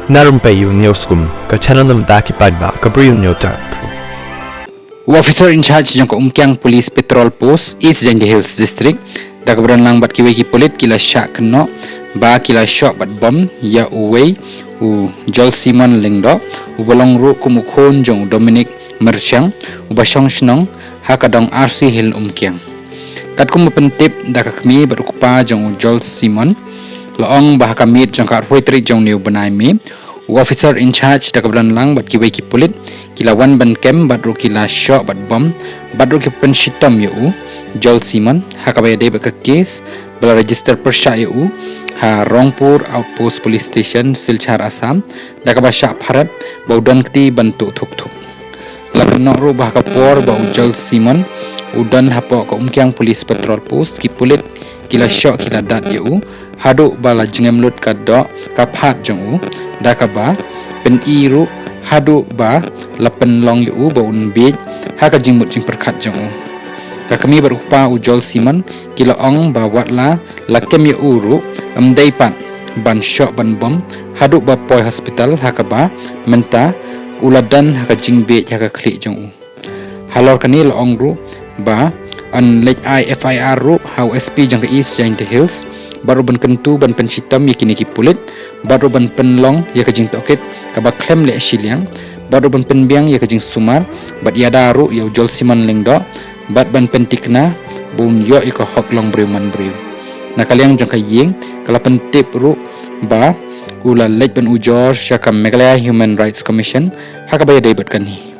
Na Rympei U ka channel nabynta ki paidbah ka Bri U Hynñiewtrep. Officer in charge jong Umkiang Police Patrol Post East Jengem Hills District dak berenang bat kiwei ki pulit kila Shah kynnoh ba kila shoh bat bom ya uwei u jol simon lingdo u bolong ru kumukhon jong Dominic Merchang u basong shnong hakadong RC Hill Umkiang kat kum pentip dak kami bat ukupa jong jol simon loong bah kamit jong kar hoitri jong new benai me officer in charge dak berenang bat kiwei ki pulit kila wan ban kem bat ru kila shoh bat bom bat ru ki penshitam yu jol simon hakabaya de ba case bala register persya yu ha Rongpur Outpost Police Station Silchar Assam dakaba Shah Bharat baudan kti bantu thuk lakan ru bah kapor ba jol simon udan hapo ko Umkiang Police Patrol Post ki pulit kila shoh kila dat yu haduh bala jngem lut ka do ka phat jong u dakaba pen iru haduh ba lapen long yu ba un biej haka jingmut jing perkhat jong u ka kami berupa ujol simon kila ong ba watla lakem yu uru amdai pat ban shoh ban bom haduh ba poi hospital haka ba menta uladan haka jing biej haka klik jong u halor kani lo ong ru ba an lek iaphi ru how sp jang ke East Jengem Hills baru ban kentu ban penshitam yakini ki pulit baru ban penlong ya ka jing toket ka ba klem le shiliang baru ban penbiang ya ka jing sumar bat yada ru ya jol simon lingdo bat ban pentikna bun yo iko hok long briman briu na kaliang jang ka ying kala pentip ru ba ula lek ban ujor syakam Meghalaya Human Rights Commission hakabaya debet kan ni